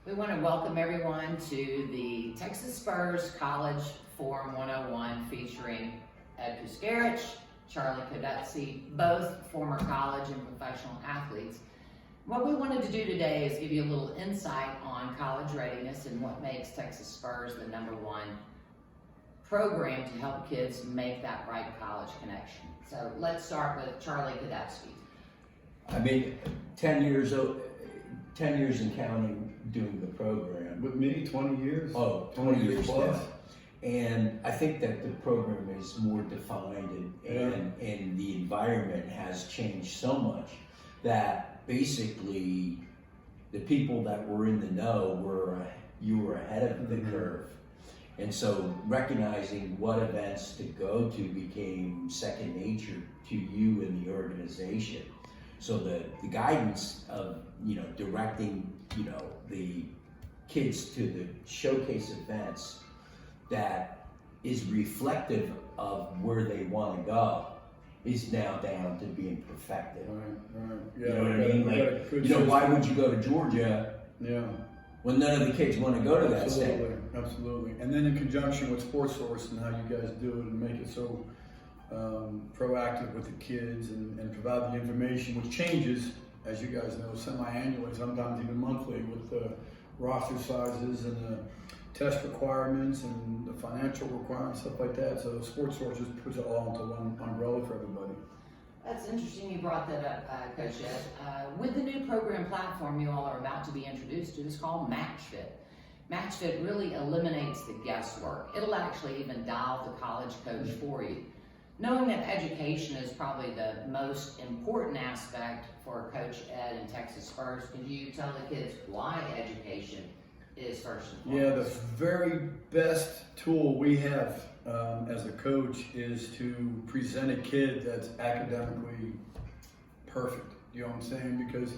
We want to welcome everyone to the Texas Spurs College Forum 101 featuring Ed Puskarich, Charlie Kodutski, both former college and professional athletes. What we wanted to do today is give you a little insight on college readiness and what makes Texas Spurs the #1 program to help kids make that right college connection. So let's start with Charlie Kodutski. I mean, 10 years and counting doing the program. With me, 20 years. Oh, 20 years plus. And I think that the program is more defined and the environment has changed so much that basically the people that were in the know you were ahead of the curve. And so recognizing what events to go to became second nature to you and the organization. So the guidance of, directing, the kids to the showcase events that is reflective of where they want to go is now down to being perfected. Right. Yeah, you know what I mean? Like, why would you go to Georgia? Yeah. When none of the kids want to go to that state. Absolutely. And then in conjunction with Sports Source and how you guys do it and make it so proactive with the kids and provide the information, which changes, as you guys know, semi-annually, sometimes even monthly, with the roster sizes and the test requirements and the financial requirements, stuff like that. So Sports Source just puts it all into one umbrella for everybody. That's interesting you brought that up, Coach Ed. With the new program platform you all are about to be introduced to, it's called MatchFit. MatchFit really eliminates the guesswork. It'll actually even dial the college coach for you. Knowing that education is probably the most important aspect for Coach Ed and Texas Spurs, could you tell the kids why education is first and foremost? Yeah, the very best tool we have as a coach is to present a kid that's academically perfect. You know what I'm saying? Because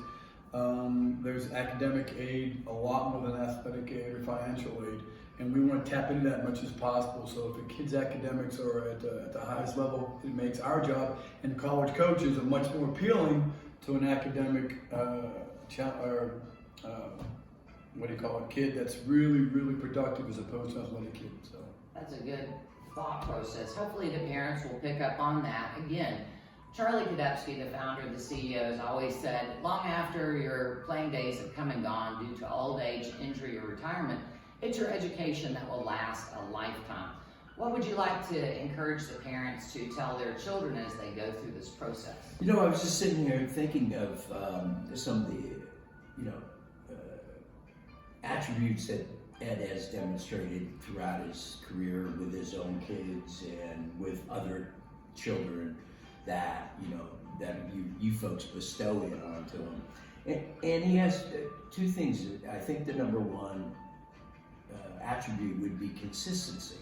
there's academic aid, a lot more than athletic aid or financial aid, and we want to tap into that as much as possible. So if a kid's academics are at the highest level, it makes our job and college coaches are much more appealing to an academic kid that's really, really productive as opposed to an athletic kid. So that's a good thought process. Hopefully the parents will pick up on that. Again, Charlie Kodutski, the founder and the CEO, has always said, long after your playing days have come and gone due to old age, injury, or retirement, it's your education that will last a lifetime. What would you like to encourage the parents to tell their children as they go through this process? I was just sitting here thinking of some of the, attributes that Ed has demonstrated throughout his career with his own kids and with other children that, that you folks bestow it onto him. And he has two things. I think the #1 attribute would be consistency.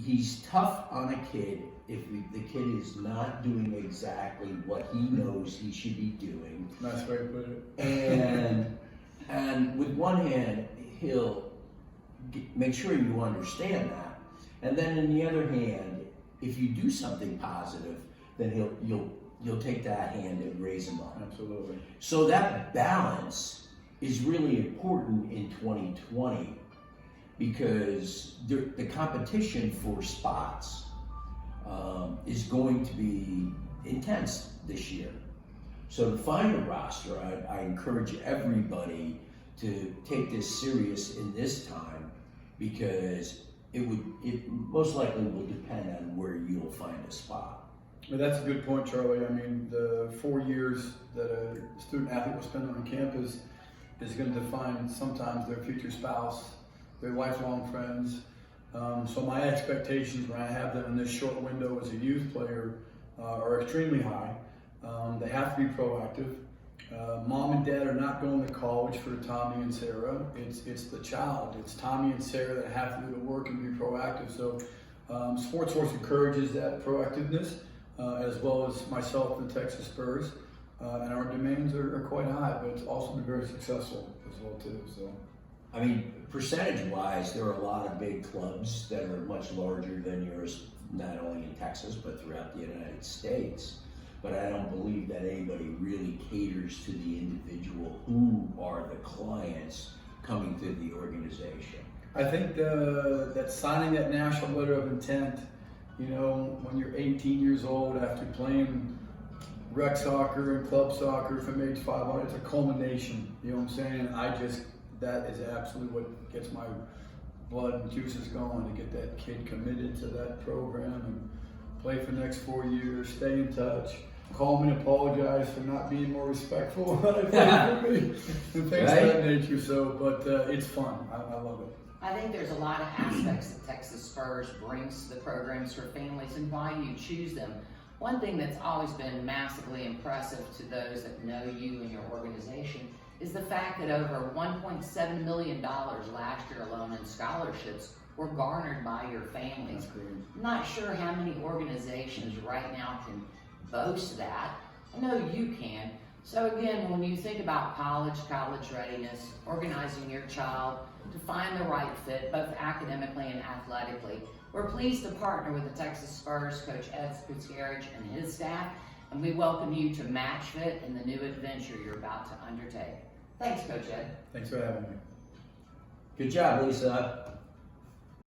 He's tough on a kid if the kid is not doing exactly what he knows he should be doing. nice way to put it. And with one hand, he'll make sure you understand that. And then in the other hand, if you do something positive, then you'll take that hand and raise him up. Absolutely. So that balance is really important in 2020 because the competition for spots is going to be intense this year. So to find a roster, I encourage everybody to take this serious in this time because it most likely will depend on where you'll find a spot. Well, that's a good point, Charlie. I mean, the 4 years that a student athlete will spend on campus is going to define sometimes their future spouse, their lifelong friends. So my expectations when I have them in this short window as a youth player are extremely high. They have to be proactive. Mom and dad are not going to college for Tommy and Sarah. It's the child. It's Tommy and Sarah that have to do the work and be proactive. So Sports Source encourages that proactiveness, as well as myself and Texas Spurs. And our demands are quite high, but it's also been very successful as well too. So, I mean, percentage-wise, there are a lot of big clubs that are much larger than yours, not only in Texas but throughout the United States. But I don't believe that anybody really caters to the individual who are the the clients coming to the organization? I think that signing that national letter of intent, you know, when you're 18 years old after playing rec soccer and club soccer from age 5 on, it's a culmination. You know what I'm saying? That is absolutely what gets my blood and juices going, to get that kid committed to that program and play for the next 4 years, stay in touch, call me and apologize for not being more respectful when I played for me, and things of that nature. So, but it's fun. I love it. I think there's a lot of aspects that Texas Spurs brings to the programs for families and why you choose them. One thing that's always been massively impressive to those that know you and your organization is the fact that over $1.7 million last year alone in scholarships were garnered by your families. I'm not sure how many organizations right now can boast that. I know you can. So again, when you think about college readiness, organizing your child to find the right fit, both academically and athletically, we're pleased to partner with the Texas Spurs coach Ed Piscarich and his staff, and we welcome you to Match Fit in the new adventure you're about to undertake. Thanks, Coach Ed. Thanks for having me. Good job, Lisa.